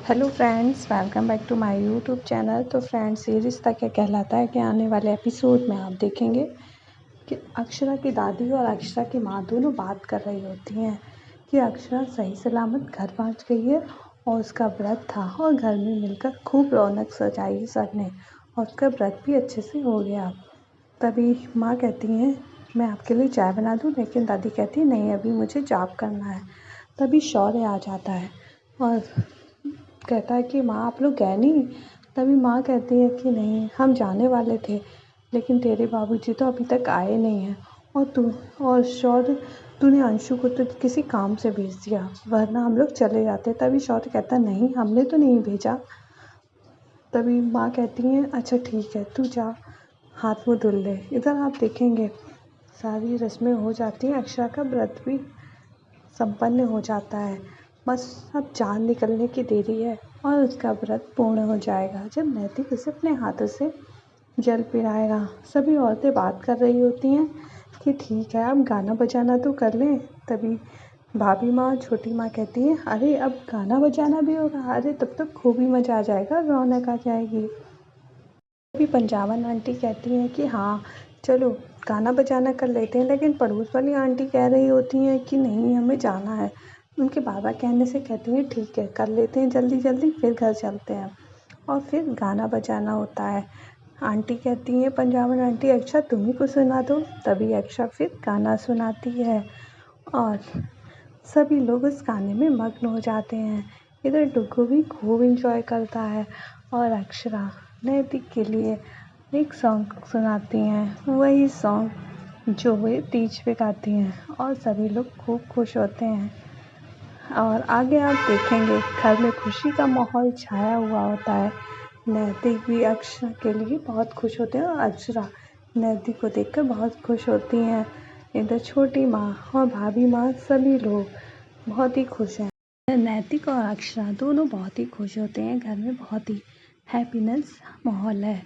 Hello friends, welcome back to my YouTube channel. तो friends, ये रिश्ता क्या कहलाता है कि आने वाले एपिसोड में आप देखेंगे कि अक्षरा की दादी और अक्षरा की माँ दोनों बात कर रही होती हैं कि अक्षरा सही सलामत घर पहुँच गई है और उसका व्रत था और घर में मिलकर खूब रौनक सजाई सबने और उसका व्रत भी अच्छे से हो गया। तभी माँ कहती हैं, मैं आपके लिए चाय बना दूँ, लेकिन दादी कहती है नहीं, अभी मुझे जाप करना है। तभी शौर्य आ जाता है और कहता है कि माँ आप लोग गए नहीं। तभी माँ कहती है कि नहीं, हम जाने वाले थे, लेकिन तेरे बाबूजी तो अभी तक आए नहीं हैं और शौर्य तूने अंशु को तो किसी काम से भेज दिया, वरना हम लोग चले जाते। तभी शौर्य कहता है नहीं, हमने तो नहीं भेजा। तभी माँ कहती है अच्छा ठीक है, तू जा हाथ मुँह धुल ले। इधर आप देखेंगे सारी रस्में हो जाती हैं, अक्षरा का व्रत भी संपन्न हो जाता है। बस अब चाँद निकलने की देरी है और उसका व्रत पूर्ण हो जाएगा जब नैतिक उसे अपने हाथों से जल पिलाएगा। सभी औरतें बात कर रही होती हैं कि ठीक है, अब गाना बजाना तो कर लें। तभी भाभी माँ छोटी माँ कहती है अरे अब गाना बजाना भी होगा, अरे तब तो खूब ही मज़ा आ जाएगा, रौनक आ जाएगी। तभी पंजाबन आंटी कहती हैं कि हाँ चलो गाना बजाना कर लेते हैं, लेकिन पड़ोस वाली आंटी कह रही होती हैं कि नहीं, हमें जाना है। उनके बाबा कहने से कहती हैं ठीक है, कर लेते हैं जल्दी जल्दी, फिर घर चलते हैं। और फिर गाना बजाना होता है। आंटी कहती हैं पंजाबन आंटी, अच्छा तुम ही को सुना दो। तभी अक्षा फिर गाना सुनाती है और सभी लोग उस गाने में मग्न हो जाते हैं। इधर डुग्गू भी खूब इंजॉय करता है और अक्षरा नैतिक के लिए एक सॉन्ग सुनाती हैं, वही सॉन्ग जो वे तीज पे गाती हैं और सभी लोग खूब खुश होते हैं। और आगे आप देखेंगे घर में खुशी का माहौल छाया हुआ होता है। नैतिक भी अक्षरा के लिए बहुत खुश होते हैं और अक्षरा नैतिक को देखकर बहुत खुश होती हैं। इधर छोटी माँ और भाभी माँ सभी लोग बहुत ही खुश हैं। नैतिक और अक्षरा दोनों बहुत ही खुश होते हैं, घर में बहुत ही हैप्पीनेस माहौल है।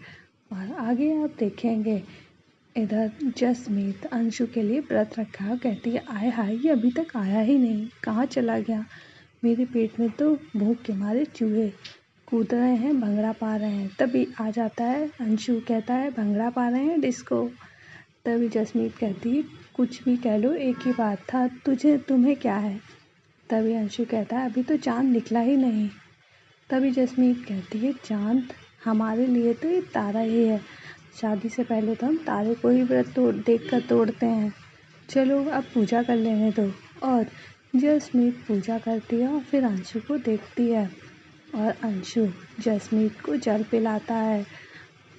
और आगे आप देखेंगे इधर जसमीत अंशु के लिए व्रत रखा है, कहती है आय हाय, ये अभी तक आया ही नहीं, कहाँ चला गया। मेरे पेट में तो भूख के मारे चूहे कूद रहे हैं, भंगड़ा पा रहे हैं। तभी आ जाता है अंशु, कहता है भंगड़ा पा रहे हैं डिस्को। तभी जसमीत कहती है कुछ भी कह लो, एक ही बात था, तुम्हें क्या है। तभी अंशु कहता है अभी तो चाँद निकला ही नहीं। तभी जसमीत कहती है चाँद हमारे लिए तो ये तारा ही है, शादी से पहले तो हम तारे को ही व्रत देख कर तोड़ते हैं, चलो अब पूजा कर लेने दो। और जसमीत पूजा करती है और फिर अंशु को देखती है और अंशु जसमीत को जल पिलाता है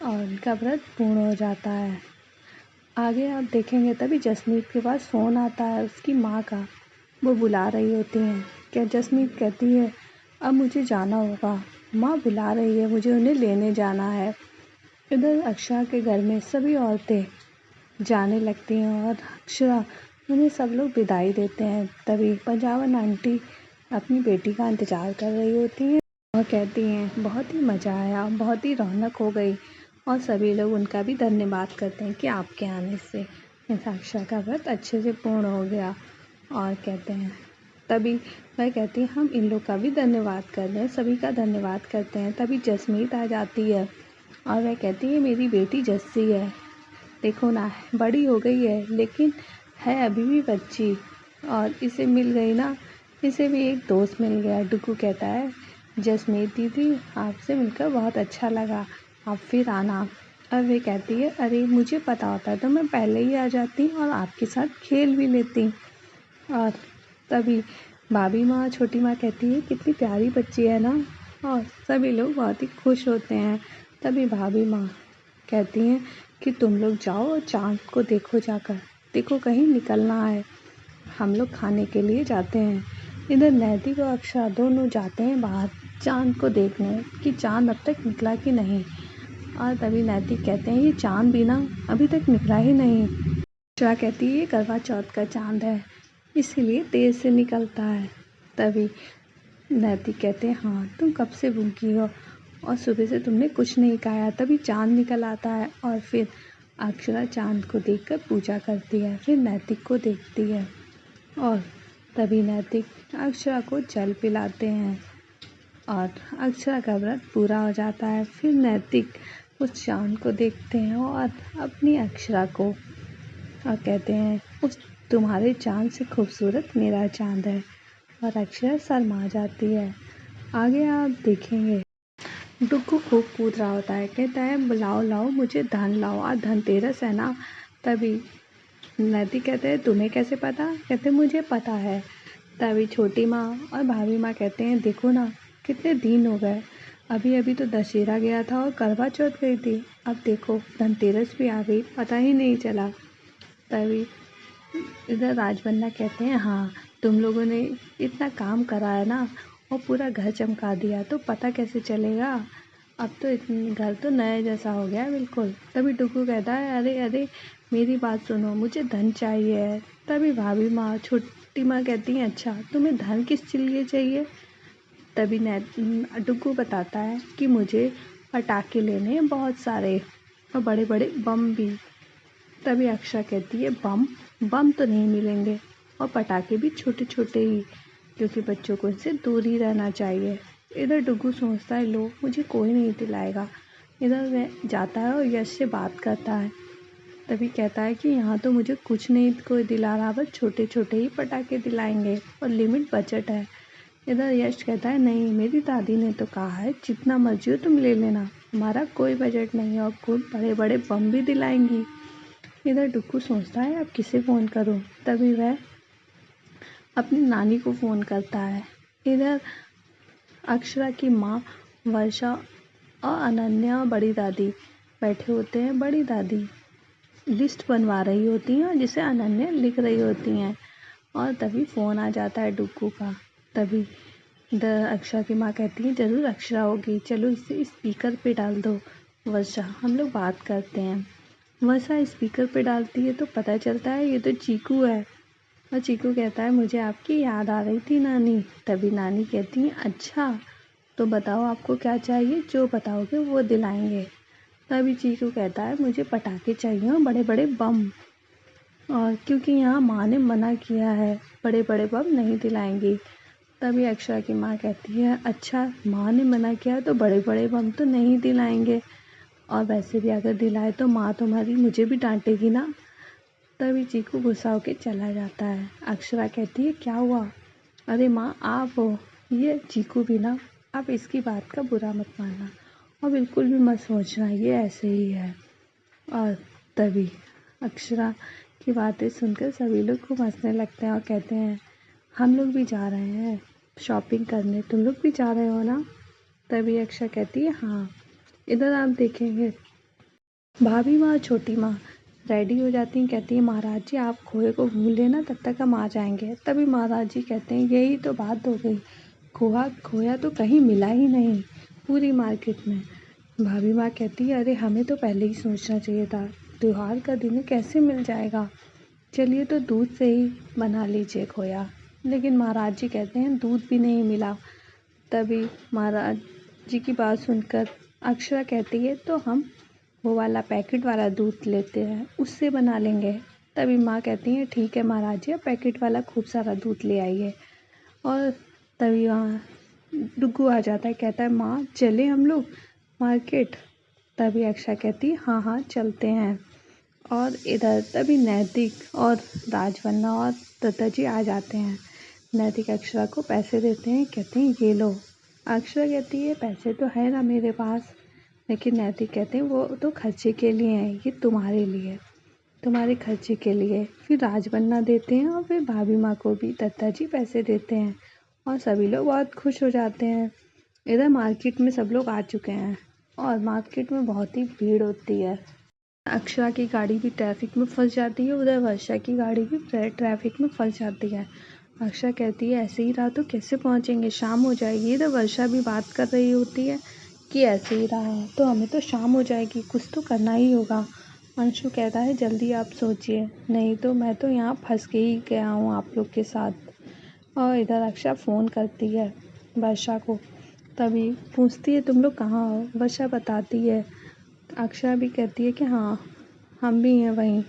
और उनका व्रत पूर्ण हो जाता है। आगे आप देखेंगे तभी जसमीत के पास फ़ोन आता है उसकी माँ का, वो बुला रही होती हैं। क्या जसमीत कहती है अब मुझे जाना होगा, माँ बुला रही है, मुझे उन्हें लेने जाना है। इधर अक्षरा के घर में सभी औरतें जाने लगती हैं और अक्षरा उन्हें सब लोग विदाई देते हैं। तभी पंजाबन आंटी अपनी बेटी का इंतज़ार कर रही होती हैं और कहती हैं बहुत ही मज़ा आया, बहुत ही रौनक हो गई। और सभी लोग उनका भी धन्यवाद करते हैं कि आपके आने से इस अक्षरा का व्रत अच्छे से पूर्ण हो गया। और कहते हैं तभी वह कहती है हम इन लोग का भी धन्यवाद कर रहे हैं, सभी का धन्यवाद करते हैं। तभी जसमीत आ जाती है और वह कहती है मेरी बेटी जस्सी है, देखो ना बड़ी हो गई है लेकिन है अभी भी बच्ची, और इसे मिल गई ना, इसे भी एक दोस्त मिल गया। डुग्गू कहता है जसमीत दीदी आपसे मिलकर बहुत अच्छा लगा, आप फिर आना। और वे कहती है अरे मुझे पता होता तो मैं पहले ही आ जाती और आपके साथ खेल भी लेती। और तभी भाभी माँ छोटी माँ कहती है कितनी प्यारी बच्ची है ना, और सभी लोग बहुत ही खुश होते हैं। तभी भाभी माँ कहती हैं कि तुम लोग जाओ और चाँद को देखो, जाकर देखो कहीं निकलना है, हम लोग खाने के लिए जाते हैं। इधर नैतिक और अक्षरा दोनों जाते हैं बाहर चाँद को देखने कि चाँद अब तक निकला कि नहीं। और तभी नैतिक कहते हैं ये चाँद भी ना अभी तक निकला ही नहीं। अक्षरा कहती है ये करवा चौथ का चाँद है, इसीलिए देर से निकलता है। तभी नैतिक कहते हैं हाँ तुम कब से भूखी हो और सुबह से तुमने कुछ नहीं खाया। तभी चाँद निकल आता है और फिर अक्षरा चाँद को देखकर पूजा करती है, फिर नैतिक को देखती है और तभी नैतिक अक्षरा को जल पिलाते हैं। और अक्षरा का व्रत पूरा हो जाता है। फिर नैतिक उस चाँद को देखते हैं और अपनी अक्षरा को और कहते हैं, उस तुम्हारे चाँद से खूबसूरत मेरा चाँद है। और अक्षरा शर्मा जाती है। आगे आप देखेंगे डुग्गू खूब कूद रहा होता है, कहता है लाओ लाओ मुझे धन लाओ, आज धनतेरस है ना। तभी नैतिक कहते हैं तुम्हें कैसे पता? कहते मुझे पता है। तभी छोटी माँ और भाभी माँ कहते हैं देखो ना कितने दिन हो गए, अभी अभी तो दशहरा गया था और करवा चौथ गई थी, अब देखो धनतेरस भी आ गई, पता ही नहीं चला। तभी इधर राजबन्ना कहते हैं हाँ, तुम लोगों ने इतना काम करा है ना और पूरा घर चमका दिया, तो पता कैसे चलेगा? अब तो घर तो नए जैसा हो गया है बिल्कुल। तभी डुग्गू कहता है अरे अरे मेरी बात सुनो, मुझे धन चाहिए है। तभी भाभी माँ छोटी माँ कहती हैं अच्छा तुम्हें धन किस लिए चाहिए? तभी डुग्गू बताता है कि मुझे पटाखे लेने हैं बहुत सारे और बड़े बड़े बम भी। तभी अक्षरा कहती है बम बम तो नहीं मिलेंगे और पटाखे भी छोटे छोटे ही, क्योंकि बच्चों को इनसे दूर ही रहना चाहिए। इधर डुग्गू सोचता है लो मुझे कोई नहीं दिलाएगा। इधर वह जाता है और यश से बात करता है। तभी कहता है कि यहाँ तो मुझे कुछ नहीं कोई दिला रहा, बस छोटे छोटे ही पटाखे दिलाएंगे और लिमिट बजट है। इधर यश कहता है नहीं, मेरी दादी ने तो कहा है जितना मर्जी हो तुम ले लेना, हमारा कोई बजट नहीं है और खूब बड़े बड़े बम भी दिलाएंगी। इधर डुग्गू सोचता है अब किसे फ़ोन करूं। तभी वह अपनी नानी को फ़ोन करता है। इधर अक्षरा की माँ वर्षा और अनन्या और बड़ी दादी बैठे होते हैं। बड़ी दादी लिस्ट बनवा रही होती हैं जिसे अनन्या लिख रही होती हैं और तभी फ़ोन आ जाता है डुग्गू का। तभी इधर अक्षरा की माँ कहती है ज़रूर अक्षरा होगी, चलो इसे स्पीकर पे डाल दो वर्षा, हम लोग बात करते हैं। वर्षा स्पीकर पे डालती है तो पता चलता है ये तो चीकू है और चीकू कहता है मुझे आपकी याद आ रही थी नानी। तभी नानी कहती है अच्छा तो बताओ आपको क्या चाहिए, जो बताओगे वो दिलाएंगे। तभी चीकू कहता है मुझे पटाखे चाहिए और बड़े बड़े बम, और क्योंकि यहाँ माँ ने मना किया है बड़े बड़े बम नहीं दिलाएंगी। तभी अक्षरा की माँ कहती है अच्छा माँ ने मना किया तो बड़े बड़े बम तो नहीं दिलाएंगे, और वैसे भी अगर दिलाए तो माँ तुम्हारी मुझे भी डांटेगी ना। तभी चीकू गुस्सा होके चला जाता है। अक्षरा कहती है क्या हुआ? अरे माँ आप हो, ये चीकू भी ना, आप इसकी बात का बुरा मत मानना और बिल्कुल भी मत सोचना, ये ऐसे ही है। और तभी अक्षरा की बातें सुनकर सभी लोग खूब हंसने लगते हैं और कहते हैं हम लोग भी जा रहे हैं शॉपिंग करने, तुम लोग भी जा रहे हो ना? तभी अक्षरा कहती है हाँ। इधर आप देखेंगे भाभी माँ और छोटी माँ रेडी हो जाती हैं, कहती है महाराज जी आप खोए को भूल लेना, तब तक हम आ जाएंगे। तभी महाराज जी कहते हैं यही तो बात हो गई, खोया तो कहीं मिला ही नहीं पूरी मार्केट में। भाभी माँ कहती है अरे हमें तो पहले ही सोचना चाहिए था, त्योहार का दिन कैसे मिल जाएगा, चलिए तो दूध से ही बना लीजिए खोया। लेकिन महाराज जी कहते हैं दूध भी नहीं मिला। तभी महाराज जी की बात सुनकर अक्षरा कहती है तो हम वो वाला पैकेट वाला दूध लेते हैं, उससे बना लेंगे। तभी माँ कहती है ठीक है महाराज जी, पैकेट वाला खूब सारा दूध ले आइए। और तभी वहाँ डुग्गू आ जाता है, कहता है माँ चले हम लोग मार्केट। तभी अक्षरा कहती है हाँ हाँ चलते हैं। और इधर तभी नैतिक और राजवन्ना और दत्ता जी आ जाते हैं। नैतिक अक्षरा को पैसे देते हैं, कहते हैं ये लो। अक्षरा कहती है पैसे तो है ना मेरे पास, लेकिन नैतिक कहते हैं वो तो खर्चे के लिए हैं, ये तुम्हारे लिए, तुम्हारे खर्चे के लिए। फिर राजबन्ना देते हैं और फिर भाभी माँ को भी दत्ता जी पैसे देते हैं और सभी लोग बहुत खुश हो जाते हैं। इधर मार्केट में सब लोग आ चुके हैं और मार्केट में बहुत ही भीड़ होती है। अक्षरा की गाड़ी भी ट्रैफिक में फंस जाती है, उधर वर्षा की गाड़ी भी ट्रैफिक में फंस जाती है। अक्षरा कहती है ऐसे ही रहा तो कैसे पहुँचेंगे, शाम हो जाएगी। इधर वर्षा भी बात कर रही होती है कि ऐसे ही रहा तो हमें तो शाम हो जाएगी, कुछ तो करना ही होगा। अंशु कहता है जल्दी आप सोचिए, नहीं तो मैं तो यहाँ फंस के ही गया हूँ आप लोग के साथ। और इधर अक्षरा फ़ोन करती है वर्षा को, तभी पूछती है तुम लोग कहाँ हो? वर्षा बताती है। अक्षरा भी कहती है कि हाँ हम भी हैं वहीं,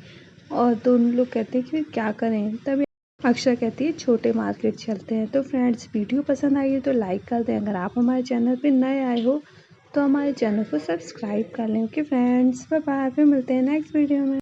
और दोनों लोग कहते हैं कि क्या करें। तभी अक्षरा कहती है छोटे मार्केट चलते हैं। तो फ्रेंड्स वीडियो पसंद आई है तो लाइक कर दें। अगर आप हमारे चैनल पे नए आए हो तो हमारे चैनल को सब्सक्राइब कर लें। ओके फ्रेंड्स, बाय बाय, फिर मिलते हैं नेक्स्ट वीडियो में।